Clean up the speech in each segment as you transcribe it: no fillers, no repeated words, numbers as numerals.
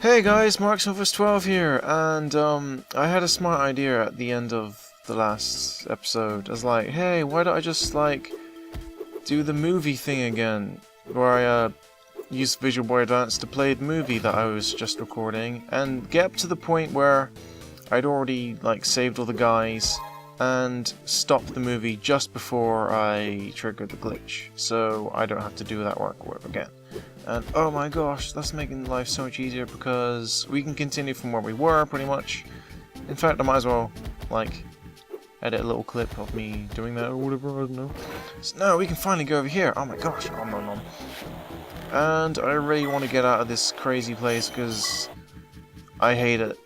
Hey guys, Mark12 here, and I had a smart idea at the end of the last episode. I was like, hey, why don't I just like do the movie thing again, where I used Visual Boy Advance to play the movie that I was just recording, and get up to the point where I'd already like saved all the guys and stopped the movie just before I triggered the glitch, so I don't have to do that work again. And oh my gosh, that's making life so much easier because we can continue from where we were, pretty much. In fact, I might as well, like, edit a little clip of me doing that or whatever, I don't know. So now we can finally go over here. Oh my gosh, nom nom nom. And I really want to get out of this crazy place because I hate it.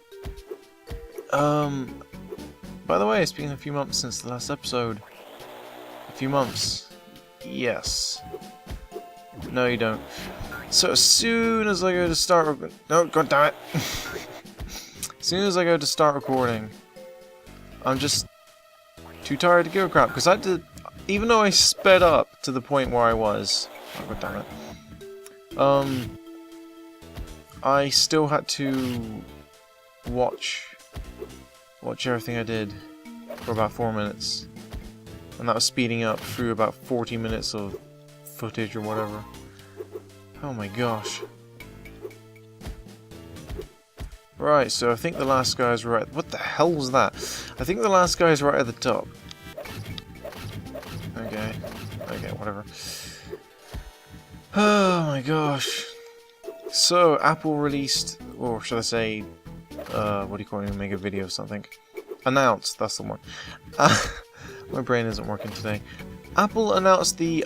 By the way, it's been a few months since the last episode. A few months. Yes. No, you don't. So as soon as I go to start... No, god damn it! As soon as I go to start recording, I'm just too tired to give a crap. Because I did... Even though I sped up to the point where I was... Oh, god damn it. I still had to watch everything I did for about 4 minutes. And that was speeding up through about 40 minutes of footage or whatever. Oh my gosh. Right, so I think the last guy's right... What the hell was that? I think the last guy's right at the top. Okay. Okay, whatever. Oh my gosh. So, Apple released... Or should I say... what do you call it? Make a video or something. Announced, that's the one. My brain isn't working today. Apple announced the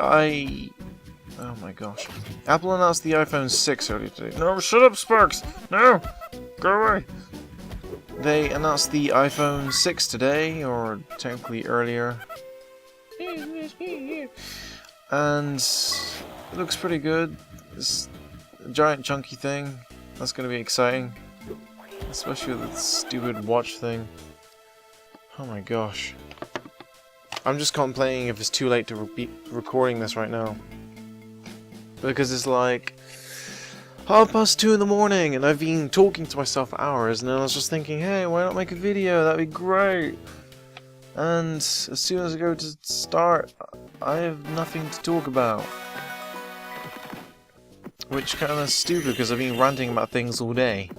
Oh my gosh. Apple announced the iPhone 6 earlier today. No, shut up, Sparks! No! Go away! They announced the iPhone 6 today, or technically earlier. And it looks pretty good. It's a giant chunky thing. That's going to be exciting. Especially with the stupid watch thing. Oh my gosh. I'm just contemplating if it's too late to be recording this right now. Because it's like 2:30 in the morning and I've been talking to myself for hours, and then I was just thinking, hey, why not make a video? That'd be great. And as soon as I go to start, I have nothing to talk about. Which kind of stupid because I've been ranting about things all day.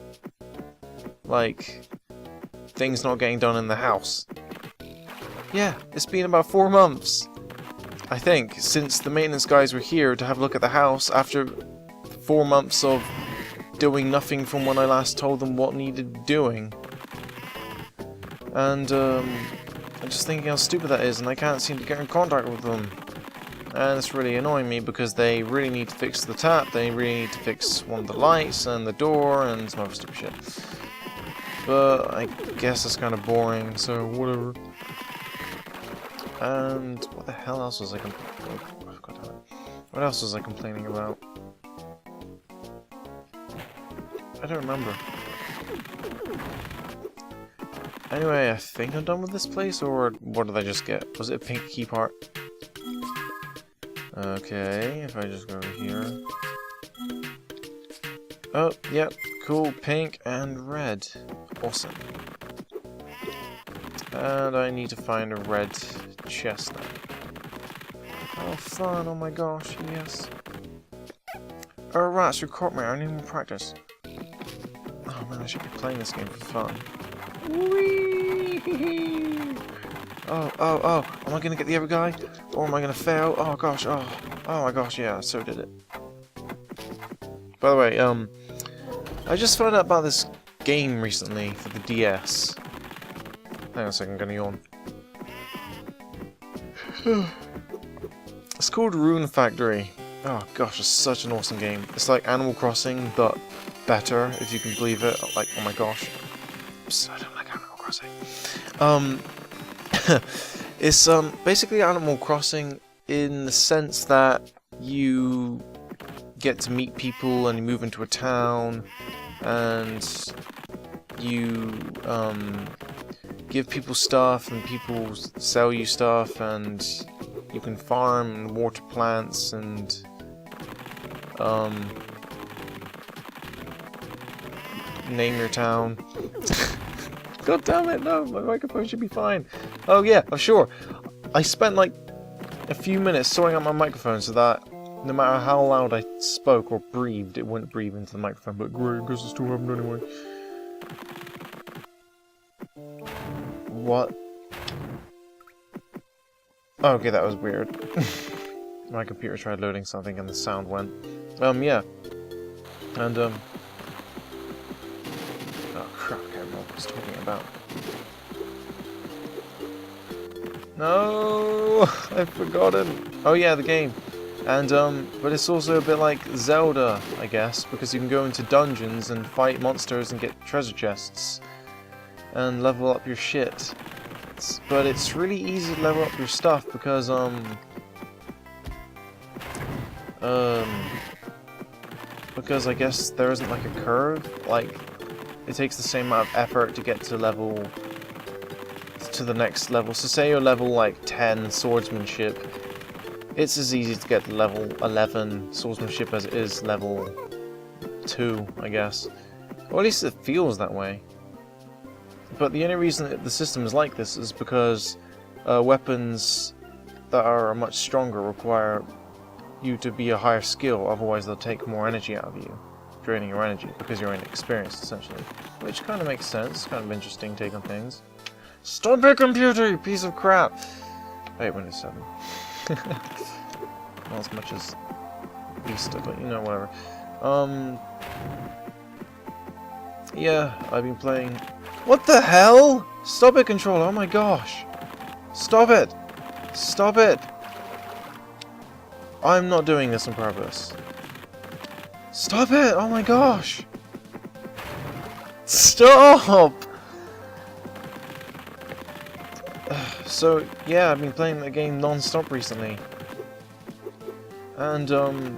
Like, things not getting done in the house. Yeah, it's been about 4 months, I think, since the maintenance guys were here to have a look at the house after 4 months of doing nothing from when I last told them what needed doing. And, I'm just thinking how stupid that is, and I can't seem to get in contact with them. And it's really annoying me because they really need to fix the tap, they really need to fix one of the lights and the door and some other stupid shit. But I guess that's kind of boring, so whatever. And what the hell else was I What else was I complaining about? I don't remember. Anyway, I think I'm done with this place, or what did I just get? Was it a pink key part? Okay, if I just go over here. Oh, yep, cool, pink and red. Awesome. And I need to find a red chest now. Oh, fun, oh my gosh, yes. Oh, rats, record me, I need more practice. Oh man, I should be playing this game for fun. Whee! Oh, am I gonna get the other guy? Or am I gonna fail? Oh gosh, oh my gosh, yeah, so did it. By the way, I just found out about this game recently for the DS. Hang on a second, I'm gonna yawn. It's called Rune Factory. Oh gosh, it's such an awesome game. It's like Animal Crossing, but better, if you can believe it. Like, oh my gosh. I don't like Animal Crossing. It's basically Animal Crossing in the sense that you get to meet people and you move into a town and you give people stuff and people sell you stuff, and you can farm and water plants and name your town. God damn it, no, my microphone should be fine. Oh yeah, oh sure. I spent like a few minutes sorting out my microphone so that no matter how loud I spoke or breathed, it wouldn't breathe into the microphone, but great, I guess it still happened anyway. What? Oh, okay, that was weird. My computer tried loading something and the sound went. Yeah. And, oh crap, I can't remember what I was talking about. No! I've forgotten! Oh yeah, the game. And, but it's also a bit like Zelda, I guess, because you can go into dungeons and fight monsters and get treasure chests. And level up your shit. But it's really easy to level up your stuff because, because I guess there isn't like a curve. Like, it takes the same amount of effort to get to the next level. So say you're level like 10 swordsmanship, it's as easy to get to level 11 swordsmanship as it is level 2, I guess. Or at least it feels that way. But the only reason that the system is like this is because weapons that are much stronger require you to be a higher skill, otherwise they'll take more energy out of you, draining your energy, because you're inexperienced, essentially. Which kind of makes sense, kind of interesting take on things. Stop it, computer, you piece of crap! I hate Windows 7. Not as much as Vista, but you know, whatever. Yeah, I've been playing... What the hell? Stop it, controller, oh my gosh! Stop it! Stop it! I'm not doing this on purpose. Stop it! Oh my gosh! Stop! So, yeah, I've been playing the game non-stop recently. And, God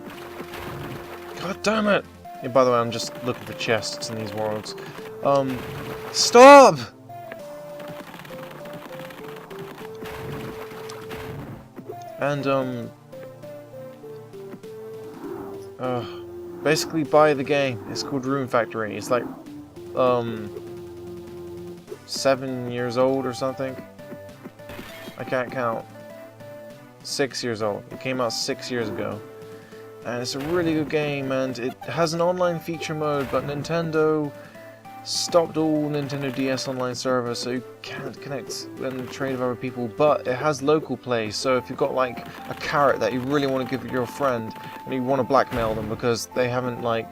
damn it! Yeah, by the way, I'm just looking for chests in these worlds. Stop! And, basically buy the game. It's called Rune Factory. It's like, 7 years old or something. I can't count. 6 years old. It came out 6 years ago. And it's a really good game, and it has an online feature mode, but Nintendo stopped all Nintendo DS online servers, so you can't connect and trade with other people, but it has local play, so if you've got like a carrot that you really want to give your friend, and you want to blackmail them because they haven't like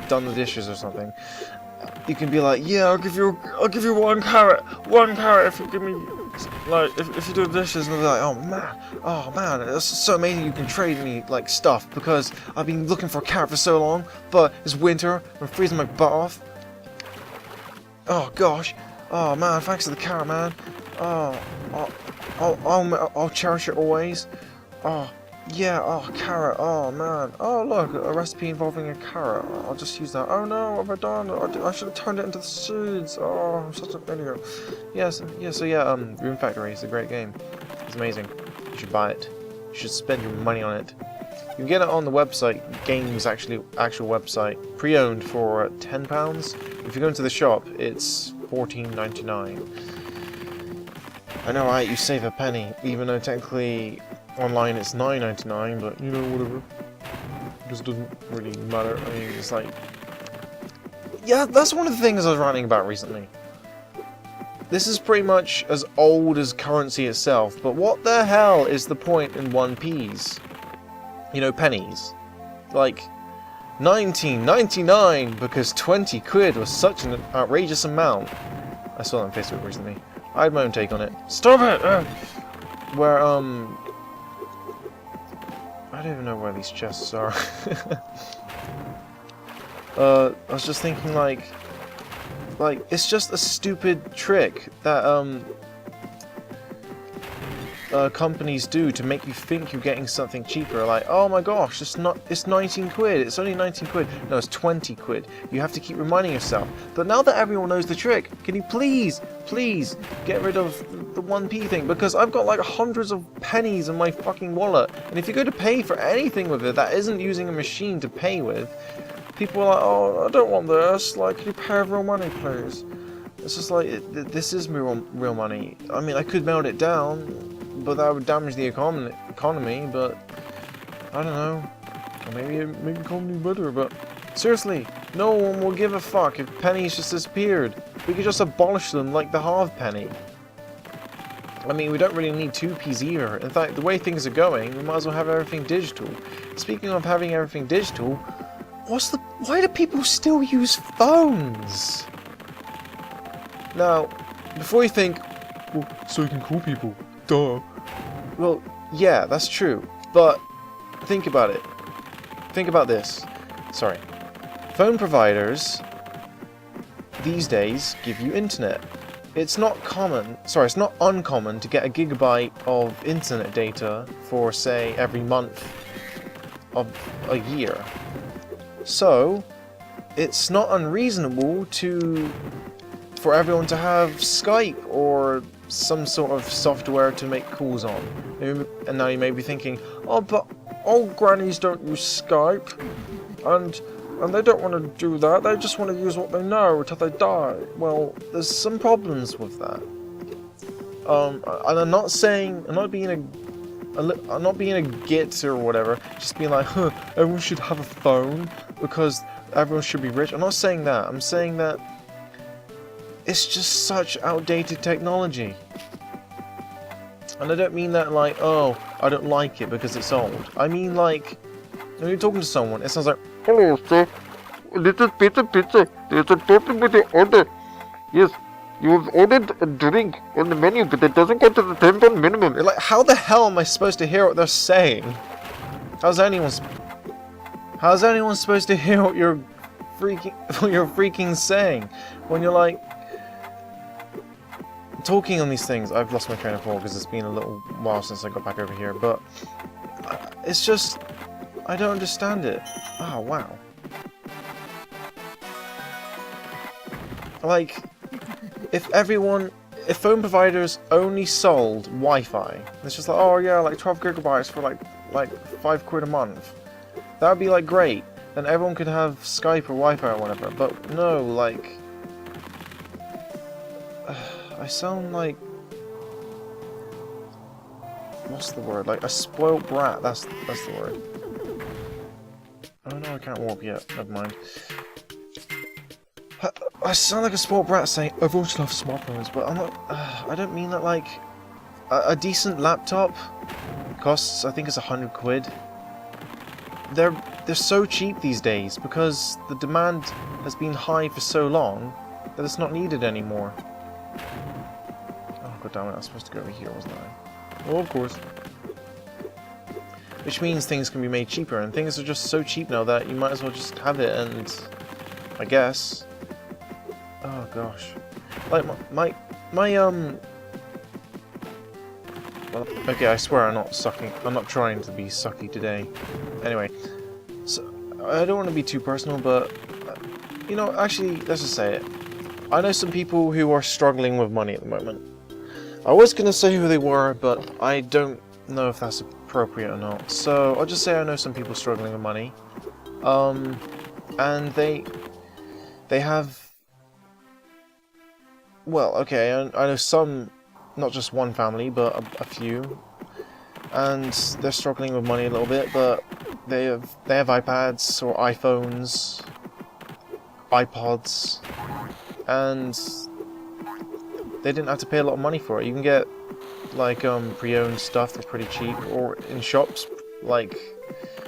done the dishes or something, you can be like, yeah, I'll give you 1 carrot if you give me, like, if you do the dishes, and they're like, oh man, it's so amazing you can trade me, like, stuff, because I've been looking for a carrot for so long, but it's winter, I'm freezing my butt off. Oh gosh, oh man, thanks to the carrot, man. Oh, I'll cherish it always. Oh, yeah, oh, carrot, oh man. Oh look, a recipe involving a carrot. I'll just use that. Oh no, what have I done? I should have turned it into the seeds. Oh, I'm such an idiot. Yes, yeah, so yeah, Rune Factory is a great game. It's amazing. You should buy it. You should spend your money on it. You can get it on the website, game's actual website, pre-owned for £10. If you go into the shop, it's $14.99. I know, right? You save a penny, even though technically online it's $9.99, but you know, whatever. It just doesn't really matter. I mean, it's like, yeah, that's one of the things I was writing about recently. This is pretty much as old as currency itself, but what the hell is the point in 1p's? You know, pennies. Like, 19.99 because 20 quid was such an outrageous amount. I saw that on Facebook recently. I had my own take on it. Stop it! Where, I don't even know where these chests are. I was just thinking, like, it's just a stupid trick that, companies do to make you think you're getting something cheaper. Like, oh my gosh, it's 19 quid. It's only 19 quid. No, it's 20 quid. You have to keep reminding yourself. But now that everyone knows the trick, can you please get rid of the 1p thing? Because I've got like hundreds of pennies in my fucking wallet. And if you go to pay for anything with it that isn't using a machine to pay with, people are like, oh, I don't want this. Like, can you pay with real money, please? It's just like, this is real money. I mean, I could melt it down, but that would damage the economy, but I don't know. Or maybe it make the economy better, but seriously, no one will give a fuck if pennies just disappeared. We could just abolish them like the half-penny. I mean, we don't really need 2p's either. In fact, the way things are going, we might as well have everything digital. Speaking of having everything digital, why do people still use phones? Now, before you think, well, so you can call people, duh. Well, yeah, that's true, but think about it. Think about this. Sorry. Phone providers these days give you internet. It's not uncommon to get a gigabyte of internet data for, say, every month of a year. So, it's not unreasonable for everyone to have Skype or some sort of software to make calls on. And now you may be thinking, oh, but old grannies don't use Skype, and they don't want to do that, they just want to use what they know until they die. Well, there's some problems with that. And I'm not being a git or whatever, just being like, everyone should have a phone because everyone should be rich. I'm not saying that. I'm saying that it's just such outdated technology. And I don't mean that like, oh, I don't like it because it's old. I mean like, when you're talking to someone, it sounds like, hello sir, this is pizza. There's a problem with the order. Yes, you've ordered a drink on the menu, but it doesn't get to the £10 minimum. Like, how the hell am I supposed to hear what they're saying? How's anyone supposed to hear what you're freaking saying when you're like talking on these things? I've lost my train of thought because it's been a little while since I got back over here, but it's just, I don't understand it. Oh wow. Like, if phone providers only sold Wi-Fi, it's just like, oh yeah, like 12 gigabytes for like 5 quid a month. That would be like great. Then everyone could have Skype or Wi-Fi or whatever. But no, like, I sound like, what's the word? Like a spoiled brat. That's the word. Oh no, I can't walk yet. Never mind. I sound like a spoiled brat saying everyone should have smartphones, but I'm not. I don't mean that. Like, a decent laptop costs, I think it's 100 quid. They're so cheap these days because the demand has been high for so long that it's not needed anymore. Oh god damn it! I was supposed to go over here, wasn't I? Oh, of course. Which means things can be made cheaper, and things are just so cheap now that you might as well just have it. And I guess. Oh gosh, like my well, okay, I swear I'm not sucking. I'm not trying to be sucky today. Anyway, so I don't want to be too personal, but you know, actually, let's just say it. I know some people who are struggling with money at the moment. I was gonna say who they were, but I don't know if that's appropriate or not. So I'll just say I know some people struggling with money. And they have. Well, okay, I know some, not just one family, but a few, and they're struggling with money a little bit, but they have iPads or iPhones, iPods, and they didn't have to pay a lot of money for it. You can get like pre-owned stuff for pretty cheap, or in shops like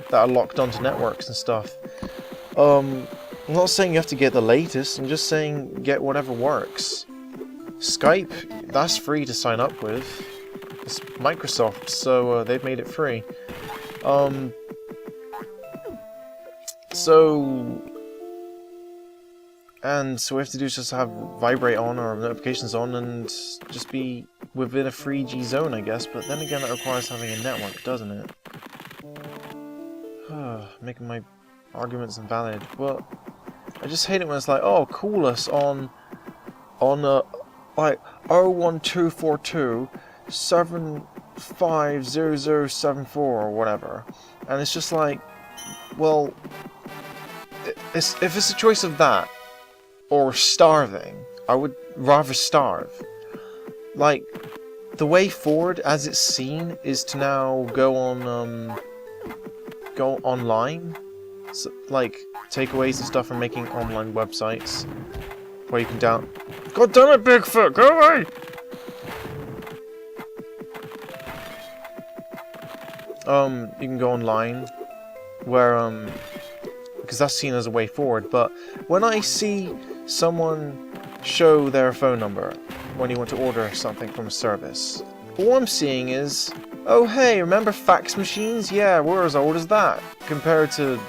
that are locked onto networks and stuff. I'm not saying you have to get the latest. I'm just saying get whatever works. Skype, that's free to sign up with. It's Microsoft, so they've made it free. So we have to do is just have vibrate on or notifications on and just be within a 3G zone, I guess, but then again that requires having a network, doesn't it? Making my arguments invalid. Well, I just hate it when it's like, oh, call us on like 01242 750074 or whatever, and it's just like, well, if it's a choice of that or starving, I would rather starve. Like, the way forward, as it's seen, is to now go online, so, like takeaways and stuff, and making online websites where you can down. God damn it, Bigfoot, go away! You can go online, where because that's seen as a way forward. But when I see someone show their phone number when you want to order something from a service, all I'm seeing is, oh hey, remember fax machines? Yeah, we're as old as that compared to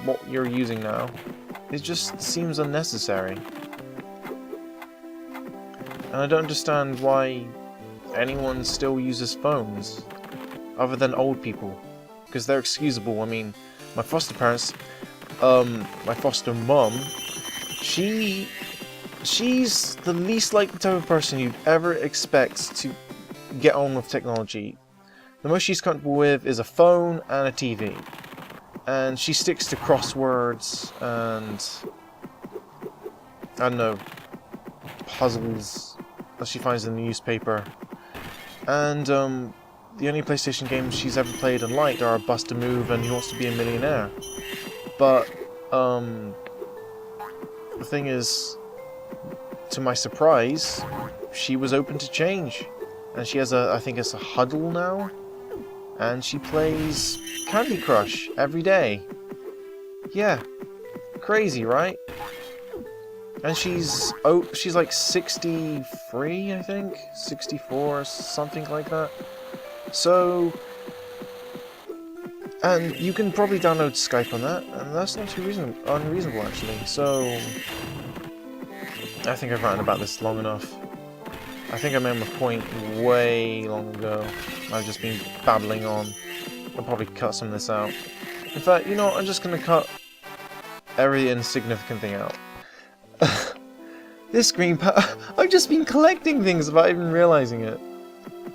what you're using now. It just seems unnecessary. And I don't understand why anyone still uses phones, other than old people, because they're excusable. I mean, my foster parents, my foster mum, she's the least likely type of person you'd ever expect to get on with technology. The most she's comfortable with is a phone and a TV. And she sticks to crosswords and, I don't know, puzzles that she finds in the newspaper. And the only PlayStation games she's ever played and liked are Bust a Move and He Wants to Be a Millionaire. But the thing is, to my surprise, she was open to change, and she has I think it's a Huddle now, and she plays Candy Crush every day. Yeah, crazy, right? And she's like 63, I think, 64, something like that. So, and you can probably download Skype on that, and that's not too unreasonable actually. So, I think I've ranted about this long enough. I think I made my point way long ago. I've just been babbling on. I'll probably cut some of this out. In fact, you know what? I'm just going to cut every insignificant thing out. This green I've just been collecting things without even realizing it.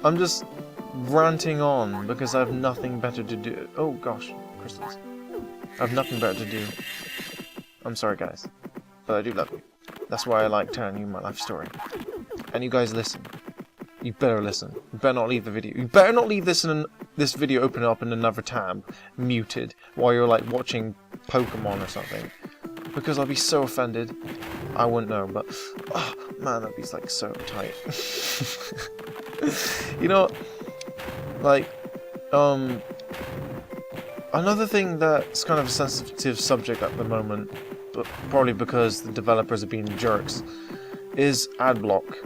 I'm just ranting on because I have nothing better to do. Oh gosh, crystals. I have nothing better to do. I'm sorry guys, but I do love you. That's why I like telling you my life story. And you guys listen. You better listen. You better not leave the video. You better not leave this video open up in another tab, muted, while you're like watching Pokemon or something. Because I'll be so offended. I wouldn't know, but oh man, that'd be like so tight. You know, like another thing that's kind of a sensitive subject at the moment, but probably because the developers are being jerks, is adblock.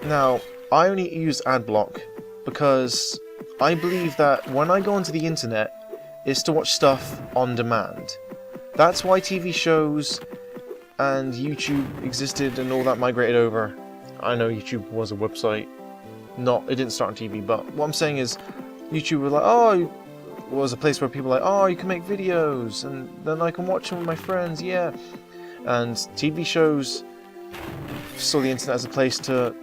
Now, I only use adblock because I believe that when I go onto the internet, it's to watch stuff on demand. That's why TV shows and YouTube existed and all that migrated over. I know YouTube was a website. It didn't start on TV, but what I'm saying is YouTube was like, oh, was a place where people were like, oh, you can make videos, and then I can watch them with my friends, yeah. And TV shows saw the internet as a place to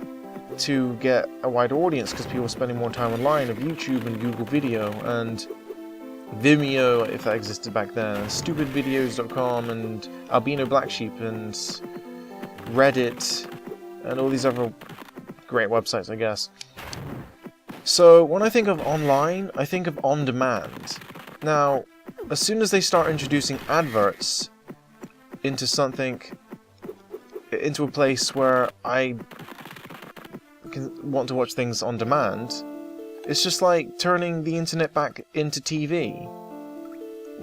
get a wider audience because people were spending more time online of YouTube and Google Video and Vimeo, if that existed back then, and stupidvideos.com and Albino Black Sheep and Reddit and all these other great websites, I guess. So when I think of online, I think of on demand. Now, as soon as they start introducing adverts into a place where I want to watch things on demand, it's just like turning the internet back into TV.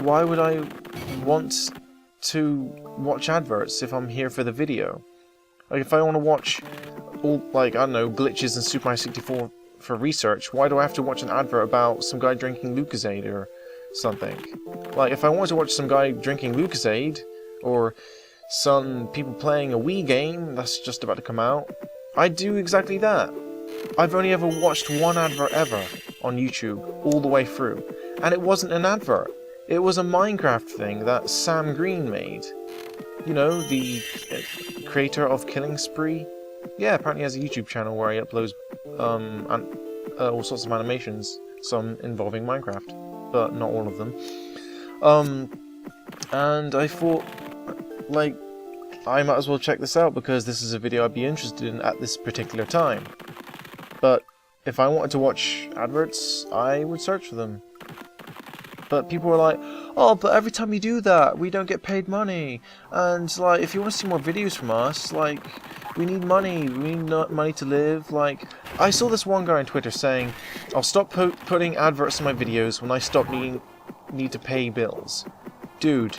Why would I want to watch adverts if I'm here for the video? Like, if I want to watch all, like, I don't know, glitches in Super Mario 64 for research, why do I have to watch an advert about some guy drinking Lucozade or something? Like, if I want to watch some guy drinking Lucozade, or some people playing a Wii game that's just about to come out, I'd do exactly that. I've only ever watched one advert ever on YouTube all the way through, and it wasn't an advert. It was a Minecraft thing that Sam Green made. You know, the creator of Killing Spree. Yeah, apparently he has a YouTube channel where he uploads all sorts of animations, some involving Minecraft, but not all of them. And I thought, like, I might as well check this out because this is a video I'd be interested in at this particular time. But if I wanted to watch adverts, I would search for them. But people were like, oh, but every time you do that, we don't get paid money. And, like, if you want to see more videos from us, like, we need money. We need money to live. Like, I saw this one guy on Twitter saying, I'll stop putting adverts in my videos when I stop need to pay bills. Dude,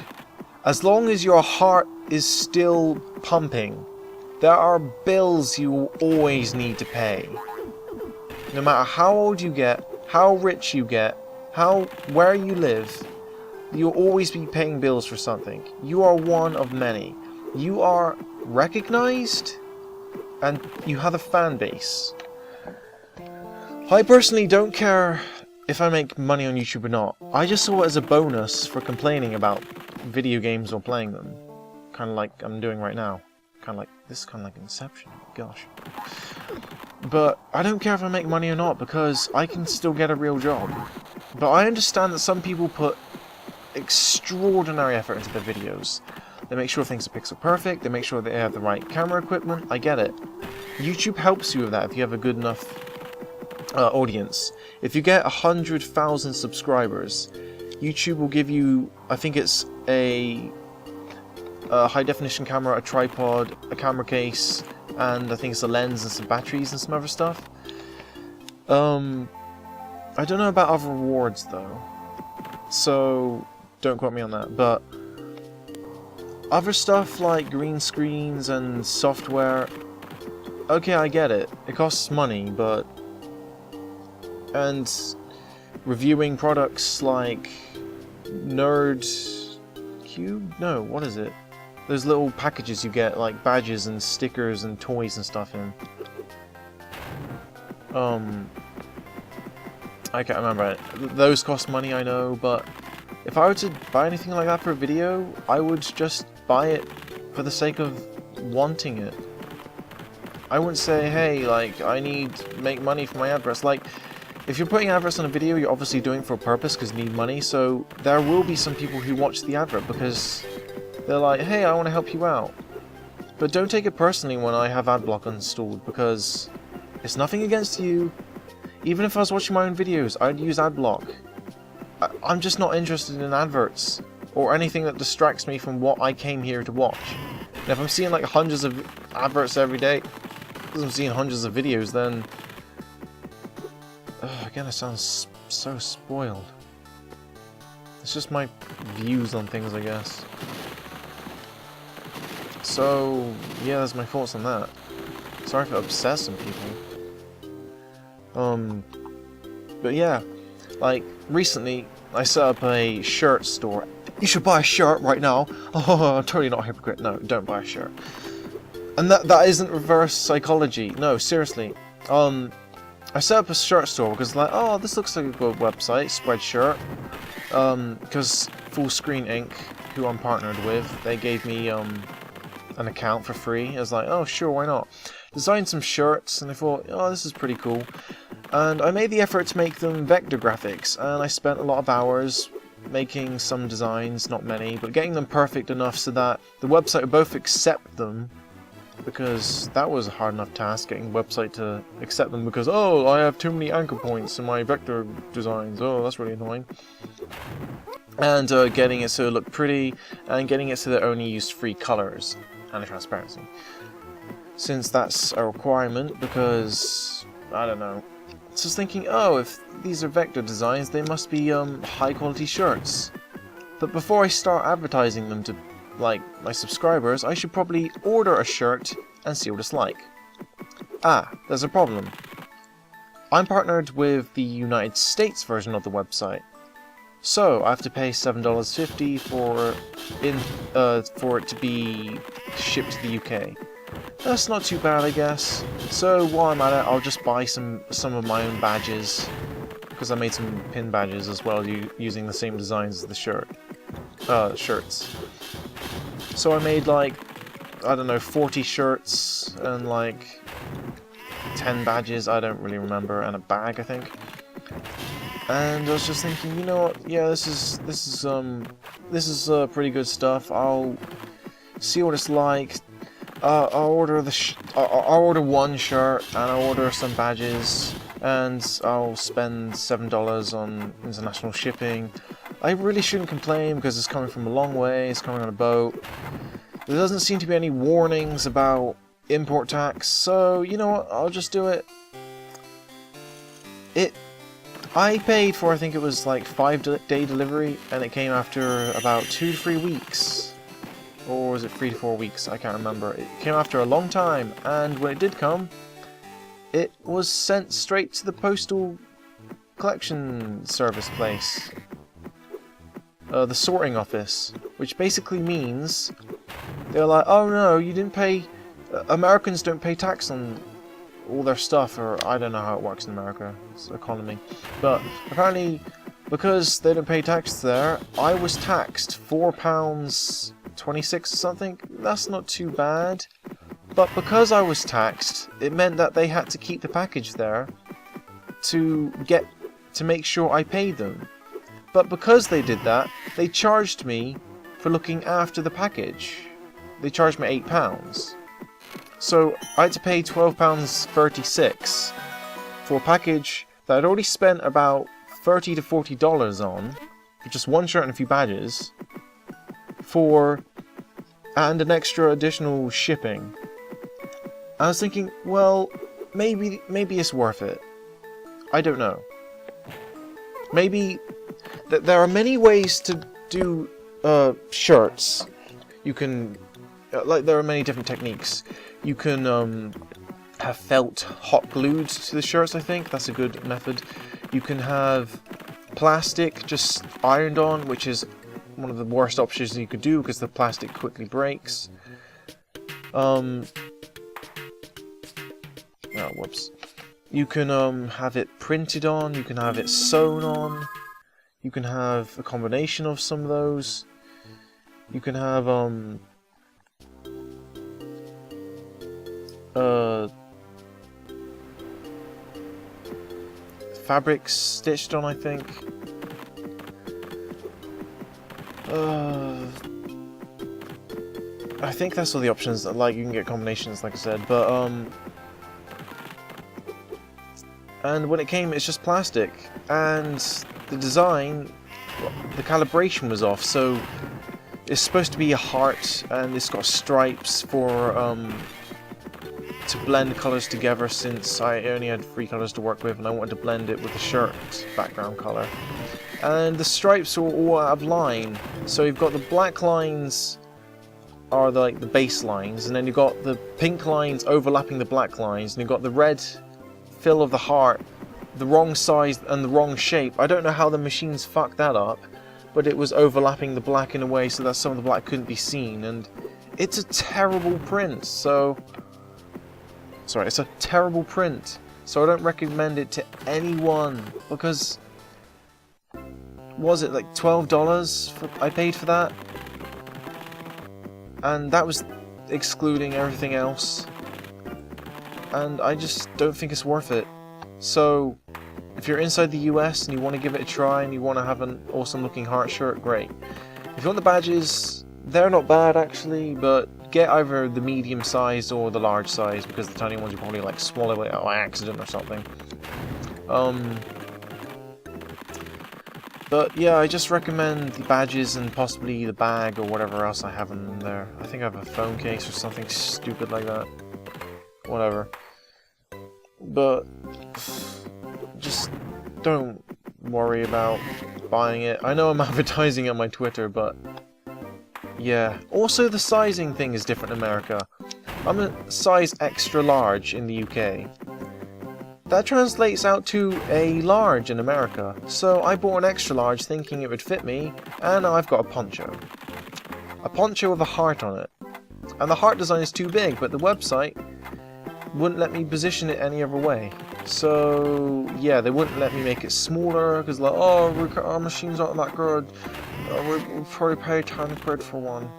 as long as your heart is still pumping, there are bills you will always need to pay. No matter how old you get, how rich you get, where you live, you'll always be paying bills for something. You are one of many. You are recognized, and you have a fan base. I personally don't care if I make money on YouTube or not. I just saw it as a bonus for complaining about video games or playing them. Kind of like I'm doing right now. This is kind of like Inception. Gosh. But I don't care if I make money or not because I can still get a real job. But I understand that some people put extraordinary effort into their videos. They make sure things are pixel perfect, they make sure they have the right camera equipment. I get it. YouTube helps you with that if you have a good enough audience. If you get 100,000 subscribers, YouTube will give you, I think it's a high definition camera, a tripod, a camera case, and I think it's a lens and some batteries and some other stuff. I don't know about other rewards though, so don't quote me on that, but other stuff like green screens and software, okay, I get it. It costs money, but... And reviewing products like Nerd Cube? No, what is it? Those little packages you get, like badges and stickers and toys and stuff in. I can't remember. Those cost money, I know, but if I were to buy anything like that for a video, I would just buy it for the sake of wanting it. I wouldn't say, hey, like, I need to make money for my adverts. Like, if you're putting adverts on a video, you're obviously doing it for a purpose because you need money, so there will be some people who watch the advert because they're like, hey, I want to help you out. But don't take it personally when I have adblock installed because it's nothing against you. Even if I was watching my own videos, I'd use adblock. I'm just not interested in adverts or anything that distracts me from what I came here to watch. And if I'm seeing like hundreds of adverts every day, because I'm seeing hundreds of videos, then... again, it sounds so spoiled. It's just my views on things, I guess. So, yeah, that's my thoughts on that. Sorry if it upsets some people. But yeah, like, recently, I set up a shirt store. You should buy a shirt right now! Oh, I'm totally not a hypocrite. No, don't buy a shirt. And that isn't reverse psychology. No, seriously. I set up a shirt store because, like, oh, this looks like a good website, Spreadshirt. Because Full Screen Inc., who I'm partnered with, they gave me an account for free. I was like, oh, sure, why not? Designed some shirts, and I thought, oh, this is pretty cool. And I made the effort to make them vector graphics, and I spent a lot of hours making some designs, not many, but getting them perfect enough so that the website would both accept them, because that was a hard enough task, getting the website to accept them, because, oh, I have too many anchor points in my vector designs, oh, that's really annoying. And getting it so it looked pretty, and getting it so that it only used 3 colors, and transparency. Since that's a requirement, because, I don't know, just thinking, oh, if these are vector designs, they must be high quality shirts. But before I start advertising them to, like, my subscribers, I should probably order a shirt and see what it's like. Ah, there's a problem. I'm partnered with the United States version of the website, so I have to pay $7.50 for it to be shipped to the UK. That's not too bad, I guess. So while I'm at it, I'll just buy some of my own badges, because I made some pin badges as well, using the same designs as the shirts. So I made like, I don't know, 40 shirts and like 10 badges, I don't really remember, and a bag, I think. And I was just thinking, you know what? Yeah, this is pretty good stuff. I'll see what it's like. I'll order I'll order one shirt, and I'll order some badges, and I'll spend $7 on international shipping. I really shouldn't complain because it's coming from a long way. It's coming on a boat. There doesn't seem to be any warnings about import tax, so you know what? I'll just do it. I paid for, I think it was like 5-day delivery, and it came after about 2 to 3 weeks. Or was it 3 to 4 weeks? I can't remember. It came after a long time, and when it did come, it was sent straight to the postal collection service place. The sorting office, which basically means they're like, oh no, you didn't pay, Americans don't pay tax on all their stuff, or I don't know how it works in America, it's the economy, but apparently because they don't pay tax there, I was taxed £4.26 or something. That's not too bad, but because I was taxed, it meant that they had to keep the package there to make sure I paid them. But because they did that, they charged me for looking after the package. They charged me £8. So I had to pay £12.36 for a package that I'd already spent about $30 to $40 on, for just one shirt and a few badges, and an extra additional shipping. I was thinking, well, maybe it's worth it. I don't know. Maybe there are many ways to do shirts. You can, there are many different techniques. You can have felt hot glued to the shirts, I think. That's a good method. You can have plastic just ironed on, which is one of the worst options you could do because the plastic quickly breaks. Oh, whoops. You can have it printed on, you can have it sewn on, you can have a combination of some of those. You can have fabric stitched on, I think. I think that's all the options. Like, you can get combinations, like I said, but and when it came, it's just plastic, and the design, the calibration was off. So it's supposed to be a heart, and it's got stripes for to blend colours together, since I only had 3 colours to work with and I wanted to blend it with the shirt's background colour. And the stripes are all out of line, so you've got the black lines are like the base lines, and then you've got the pink lines overlapping the black lines, and you've got the red fill of the heart, the wrong size and the wrong shape. I don't know how the machines fucked that up, but it was overlapping the black in a way so that some of the black couldn't be seen, and it's a terrible print, so... Sorry, it's a terrible print, so I don't recommend it to anyone, because... Was it like $12 I paid for that? And that was excluding everything else. And I just don't think it's worth it. So, if you're inside the US and you want to give it a try and you want to have an awesome looking heart shirt, great. If you want the badges, they're not bad actually, but get either the medium size or the large size, because the tiny ones you probably like swallow it by accident or something. But yeah, I just recommend the badges and possibly the bag or whatever else I have in there. I think I have a phone case or something stupid like that. Whatever. But just don't worry about buying it. I know I'm advertising on my Twitter, but yeah. Also, the sizing thing is different in America. I'm a size extra large in the UK. That translates out to a large in America, so I bought an extra large thinking it would fit me, and now I've got a poncho. A poncho with a heart on it. And the heart design is too big, but the website wouldn't let me position it any other way. So yeah, they wouldn't let me make it smaller because like, oh, our machines aren't that good. We'll probably pay 10 quid for one,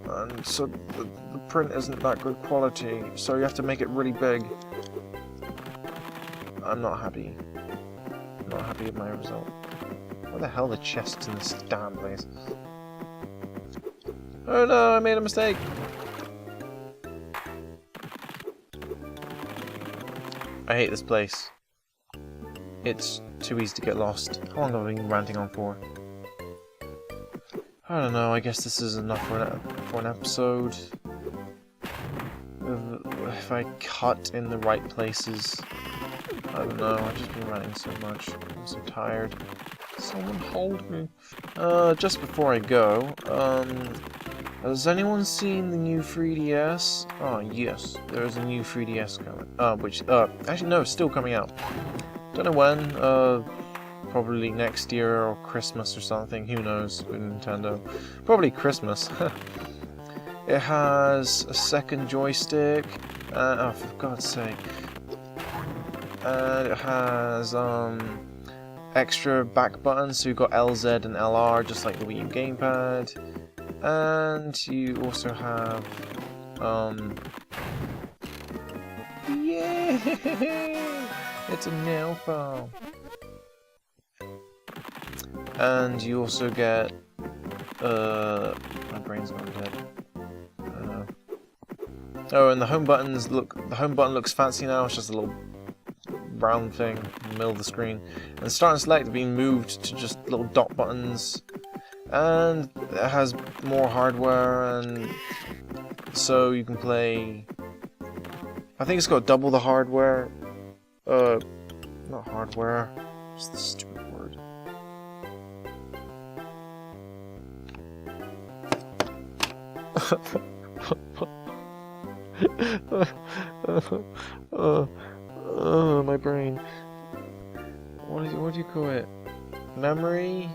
and so the print isn't that good quality. So you have to make it really big. I'm not happy. I'm not happy with my result. What the hell are the chests in this damn place? Oh no, I made a mistake. I hate this place. It's too easy to get lost. How long have I been ranting on for? I don't know, I guess this is enough for an episode. If I cut in the right places. I don't know, I've just been ranting so much. I'm so tired. Someone hold me. Just before I go, has anyone seen the new 3DS? Oh, yes, there is a new 3DS coming. Actually, no, it's still coming out. Don't know when, probably next year or Christmas or something, who knows, with Nintendo. Probably Christmas. It has a second joystick, oh, for God's sake. And it has, extra back buttons, so you've got LZ and LR, just like the Wii U gamepad. And you also have, yeah, it's a nail file. And you also get, my brain's gone dead. I don't know. Oh, and the home button looks fancy now. It's just a little brown thing in the middle of the screen. And start and select have been moved to just little dot buttons. And it has more hardware, and so you can play. I think it's got double the hardware. Not hardware. What's the stupid word? My brain. What do you call it? Memory?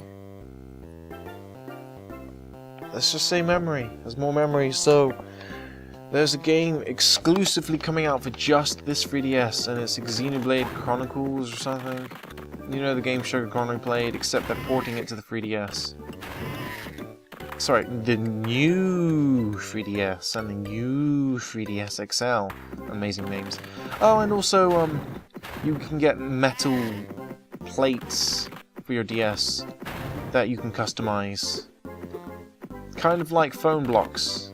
Let's just say memory. There's more memory, so there's a game exclusively coming out for just this 3DS, and it's Xenoblade Chronicles or something. You know the game Sugar Connery played, except they're porting it to the 3DS. Sorry, the new 3DS and the new 3DS XL. Amazing names. Oh, and also, you can get metal plates for your DS that you can customize. Kind of like phone blocks.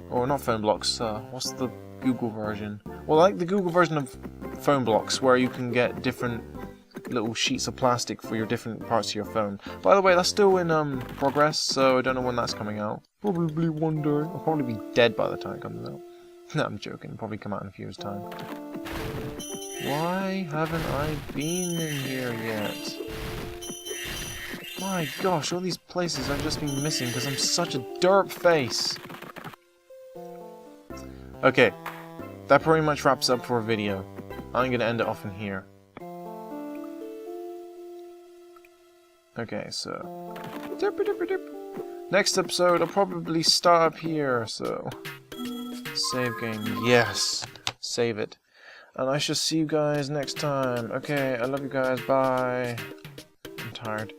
Or not phone blocks, what's the Google version? Well, like the Google version of phone blocks, where you can get different little sheets of plastic for your different parts of your phone. By the way, that's still in progress, so I don't know when that's coming out. Probably one day. I'll probably be dead by the time it comes out. No, I'm joking. It'll probably come out in a few years' time. Why haven't I been in here yet? My gosh, all these places I've just been missing because I'm such a derp face. Okay, that pretty much wraps up for a video. I'm going to end it off in here. Okay, so... Next episode, I'll probably start up here, so... Save game, yes! Save it. And I shall see you guys next time. Okay, I love you guys, bye. I'm tired.